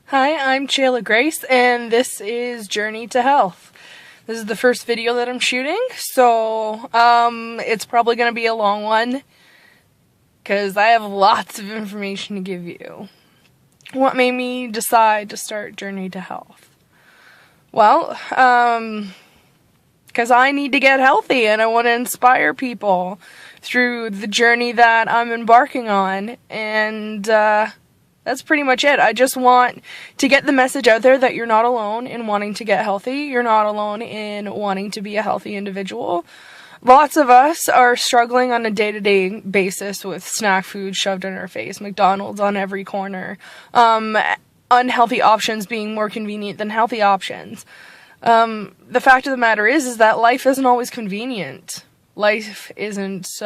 Hi, I'm Chayla Grace, and this is Journey to Health. This is the first video that I'm shooting, so it's probably going to be a long one, because I have lots of information to give you. What made me decide to start Journey to Health? Well, because I need to get healthy, and I want to inspire people through the journey that I'm embarking on, and that's pretty much it. I just want to get the message out there that you're not alone in wanting to get healthy. You're not alone in wanting to be a healthy individual. Lots of us are struggling on a day-to-day basis with snack food shoved in our face, McDonald's on every corner, unhealthy options being more convenient than healthy options. The fact of the matter is that life isn't always convenient. Life isn't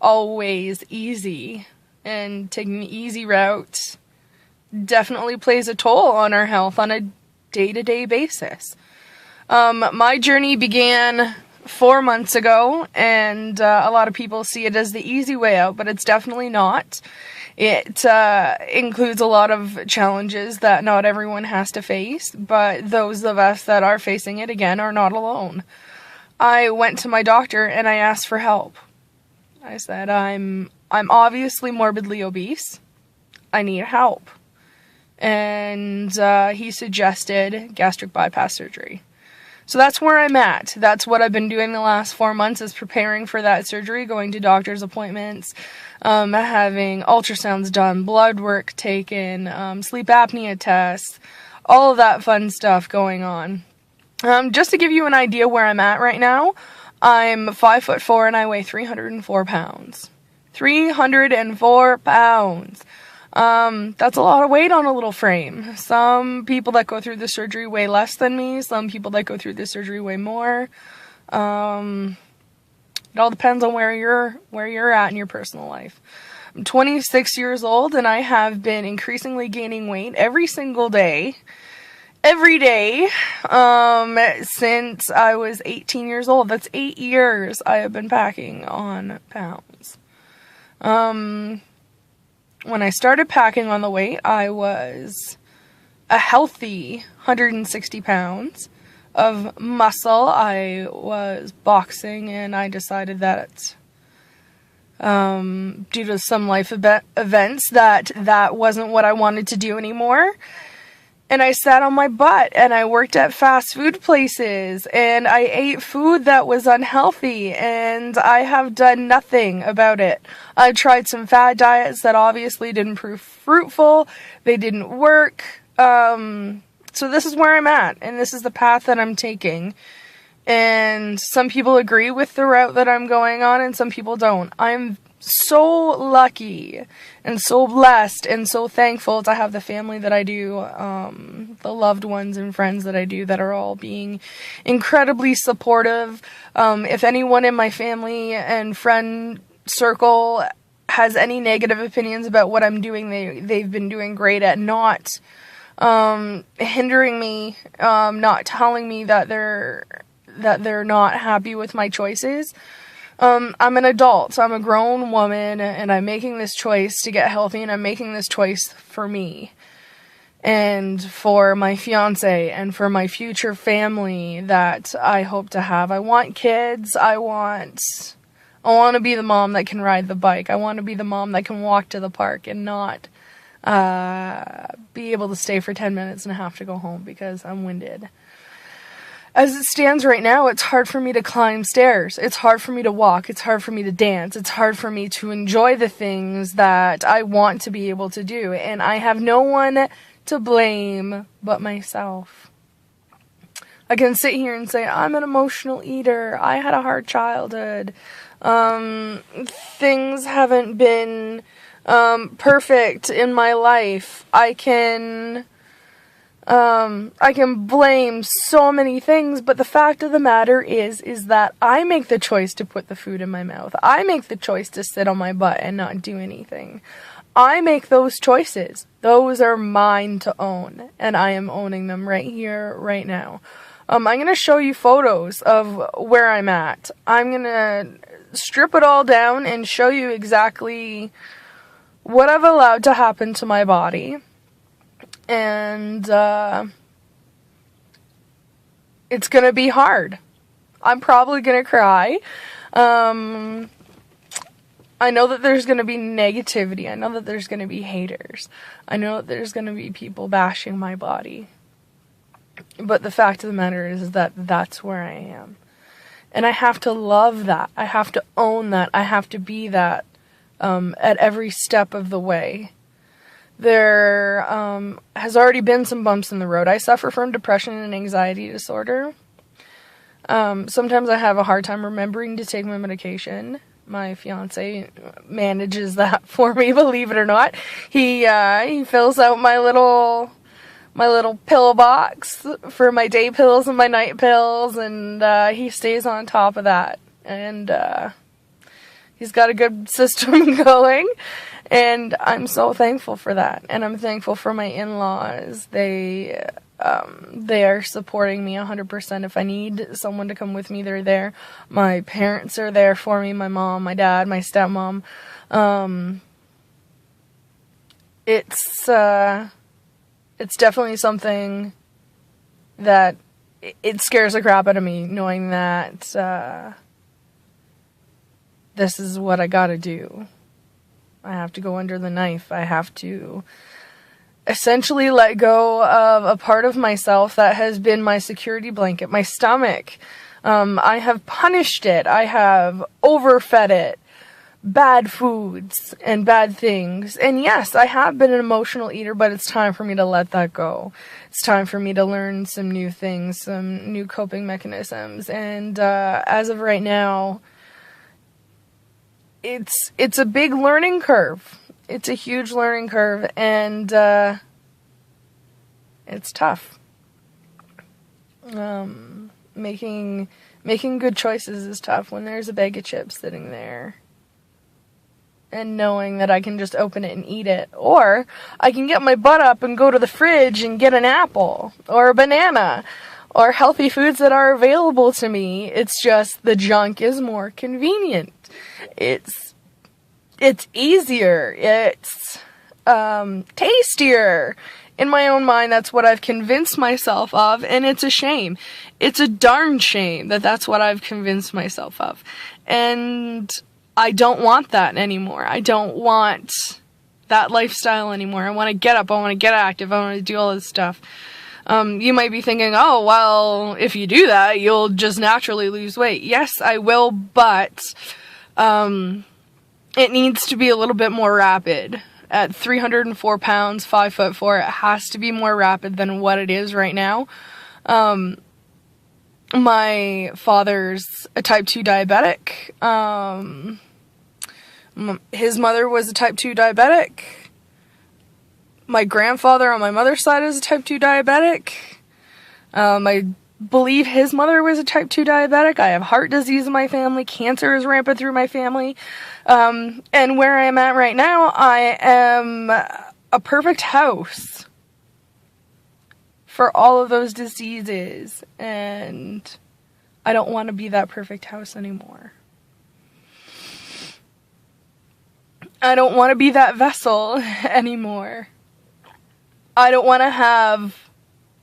always easy. And taking the easy route definitely plays a toll on our health on a day-to-day basis. My journey began 4 months ago, and a lot of people see it as the easy way out, but it's definitely not. It includes a lot of challenges that not everyone has to face, but those of us that are facing it, again, are not alone. I went to my doctor and I asked for help. I said, I'm obviously morbidly obese. I need help. And he suggested gastric bypass surgery. So that's where I'm at. That's what I've been doing the last 4 months, is preparing for that surgery, going to doctor's appointments, having ultrasounds done, blood work taken, sleep apnea tests, all of that fun stuff going on. Just to give you an idea where I'm at right now, I'm 5'4" and I weigh 304 pounds. 304 pounds. That's a lot of weight on a little frame. Some people that go through the surgery weigh less than me. Some people that go through the surgery weigh more. It all depends on where you're at in your personal life. I'm 26 years old and I have been increasingly gaining weight every single day. Every day, since I was 18 years old. That's 8 years I have been packing on pounds. When I started packing on the weight, I was a healthy 160 pounds of muscle. I was boxing, and I decided that, due to some life events, that wasn't what I wanted to do anymore. And I sat on my butt, and I worked at fast food places, and I ate food that was unhealthy, and I have done nothing about it. I tried some fad diets that obviously didn't prove fruitful. They didn't work. So this is where I'm at, and this is the path that I'm taking. And some people agree with the route that I'm going on, and some people don't. I'm so lucky and so blessed and so thankful to have the family that I do, the loved ones and friends that I do, that are all being incredibly supportive. If anyone in my family and friend circle has any negative opinions about what I'm doing, they've been doing great at not hindering me, not telling me that they're not happy with my choices. I'm an adult, so I'm a grown woman, and I'm making this choice to get healthy, and I'm making this choice for me, and for my fiance, and for my future family that I hope to have. I want kids. I want to be the mom that can ride the bike. I want to be the mom that can walk to the park and not be able to stay for 10 minutes and have to go home because I'm winded. As it stands right now, it's hard for me to climb stairs. It's hard for me to walk. It's hard for me to dance. It's hard for me to enjoy the things that I want to be able to do. And I have no one to blame but myself. I can sit here and say, I'm an emotional eater. I had a hard childhood. Things haven't been perfect in my life. I can blame so many things, but the fact of the matter is that I make the choice to put the food in my mouth. I make the choice to sit on my butt and not do anything. I make those choices. Those are mine to own, and I am owning them right here, right now. I'm going to show you photos of where I'm at. I'm going to strip it all down and show you exactly what I've allowed to happen to my body. And it's gonna be hard. I'm probably gonna cry. I know that there's gonna be negativity. I know that there's gonna be haters. I know that there's gonna be people bashing my body. But the fact of the matter is that that's where I am. And I have to love that. I have to own that. I have to be that at every step of the way. There has already been some bumps in the road. I suffer from depression and anxiety disorder. Sometimes I have a hard time remembering to take my medication. My fiance manages that for me, believe it or not. He fills out my little pill box for my day pills and my night pills, and he stays on top of that. And he's got a good system going, and I'm so thankful for that. And I'm thankful for my in-laws. They are supporting me 100%. If I need someone to come with me, they're there. My parents are there for me, my mom, my dad, my stepmom. It's definitely something that it scares the crap out of me, knowing that this is what I gotta do. I have to go under the knife. I have to essentially let go of a part of myself that has been my security blanket, my stomach. I have punished it. I have overfed it. Bad foods and bad things. And yes, I have been an emotional eater, but it's time for me to let that go. It's time for me to learn some new things, some new coping mechanisms. And as of right now, it's a big learning curve. It's a huge learning curve, and it's tough. Making good choices is tough when there's a bag of chips sitting there. And knowing that I can just open it and eat it. Or I can get my butt up and go to the fridge and get an apple or a banana or healthy foods that are available to me. It's just the junk is more convenient. It's easier. It's tastier. In my own mind, that's what I've convinced myself of, and it's a shame. It's a darn shame that that's what I've convinced myself of. And I don't want that anymore. I don't want that lifestyle anymore. I want to get up. I want to get active. I want to do all this stuff. You might be thinking, oh, well, if you do that, you'll just naturally lose weight. Yes, I will, but it needs to be a little bit more rapid. At 304 pounds, 5'4", it has to be more rapid than what it is right now. My father's a type 2 diabetic. His mother was a type 2 diabetic. My grandfather on my mother's side is a type 2 diabetic. I believe his mother was a type 2 diabetic. I have heart disease in my family. Cancer is rampant through my family. And where I am at right now, I am a perfect house for all of those diseases. And I don't want to be that perfect house anymore. I don't want to be that vessel anymore. I don't want to have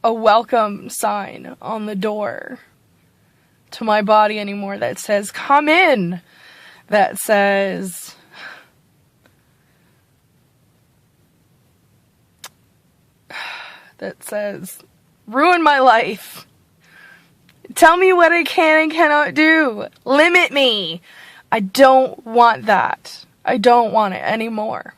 a welcome sign on the door to my body anymore that says, come in. That says, ruin my life. Tell me what I can and cannot do. Limit me. I don't want that. I don't want it anymore.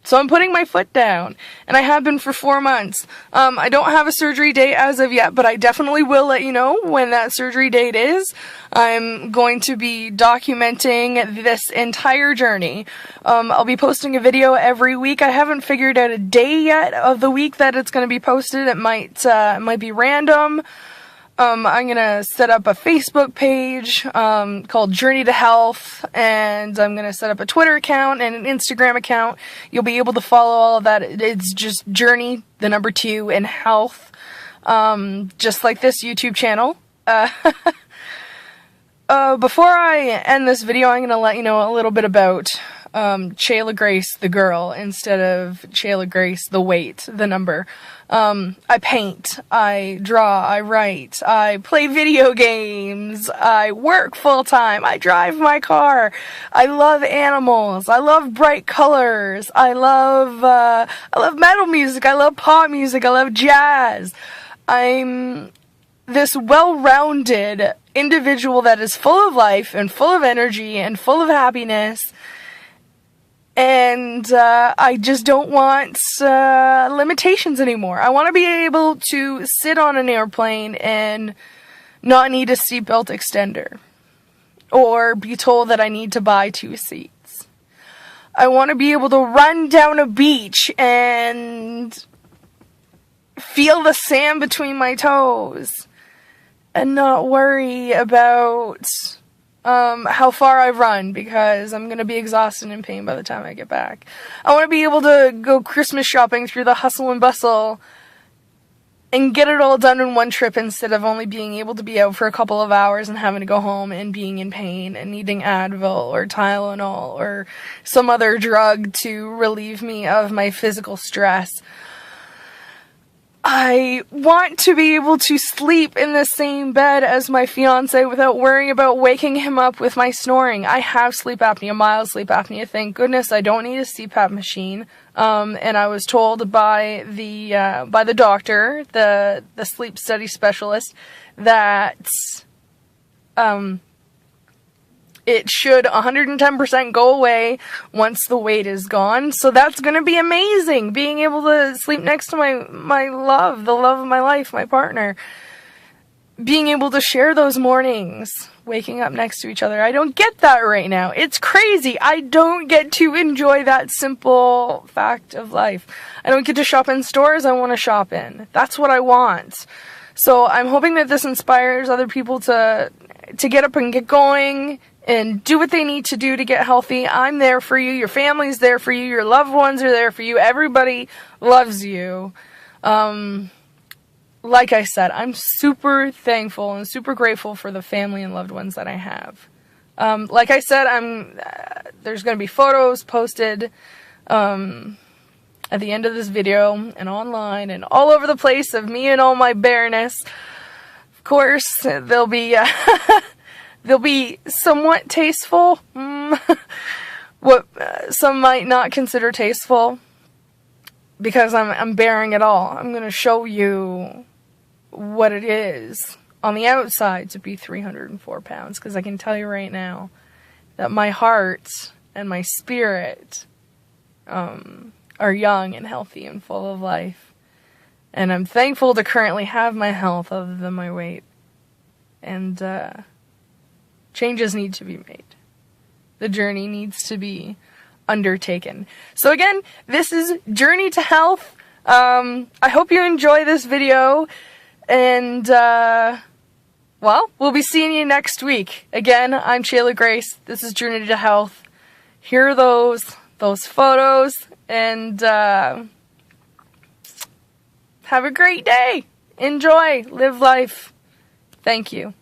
So I'm putting my foot down, and I have been for 4 months. I don't have a surgery date as of yet, but I definitely will let you know when that surgery date is. I'm going to be documenting this entire journey. I'll be posting a video every week. I haven't figured out a day yet of the week that it's going to be posted. It might be random. I'm going to set up a Facebook page called Journey2Health, and I'm going to set up a Twitter account and an Instagram account. You'll be able to follow all of that. It's just Journey, the number 2, and Health, just like this YouTube channel. Before I end this video, I'm going to let you know a little bit about Shayla Grace the girl instead of Shayla Grace the weight, the number. I paint, I draw, I write, I play video games, I work full time, I drive my car, I love animals, I love bright colors, I love metal music, I love pop music, I love jazz. I'm this well-rounded individual that is full of life and full of energy and full of happiness. And I just don't want limitations anymore. I want to be able to sit on an airplane and not need a seatbelt extender. Or be told that I need to buy 2 seats. I want to be able to run down a beach and feel the sand between my toes. And not worry about how far I've run, because I'm going to be exhausted and in pain by the time I get back. I want to be able to go Christmas shopping through the hustle and bustle and get it all done in one trip instead of only being able to be out for a couple of hours and having to go home and being in pain and needing Advil or Tylenol or some other drug to relieve me of my physical stress. I want to be able to sleep in the same bed as my fiance without worrying about waking him up with my snoring. I have sleep apnea, mild sleep apnea. Thank goodness I don't need a CPAP machine. And I was told by the doctor, the sleep study specialist, that it should 110% go away once the weight is gone. So that's going to be amazing. Being able to sleep next to my love, the love of my life, my partner. Being able to share those mornings, waking up next to each other. I don't get that right now. It's crazy. I don't get to enjoy that simple fact of life. I don't get to shop in stores I want to shop in. That's what I want. So I'm hoping that this inspires other people to get up and get going and do what they need to do to get healthy. I'm there for you. Your family's there for you. Your loved ones are there for you. Everybody loves you. Like I said, I'm super thankful and super grateful for the family and loved ones that I have. Like I said, there's going to be photos posted at the end of this video and online and all over the place of me and all my bareness. Of course, they'll be somewhat tasteful. What some might not consider tasteful, because I'm bearing it all. I'm going to show you what it is on the outside to be 304 pounds, because I can tell you right now that my heart and my spirit are young and healthy and full of life. And I'm thankful to currently have my health other than my weight. And changes need to be made. The journey needs to be undertaken. So again, this is Journey to Health. I hope you enjoy this video. And, well, we'll be seeing you next week. Again, I'm Shayla Grace. This is Journey to Health. Here are those photos. And have a great day. Enjoy. Live life. Thank you.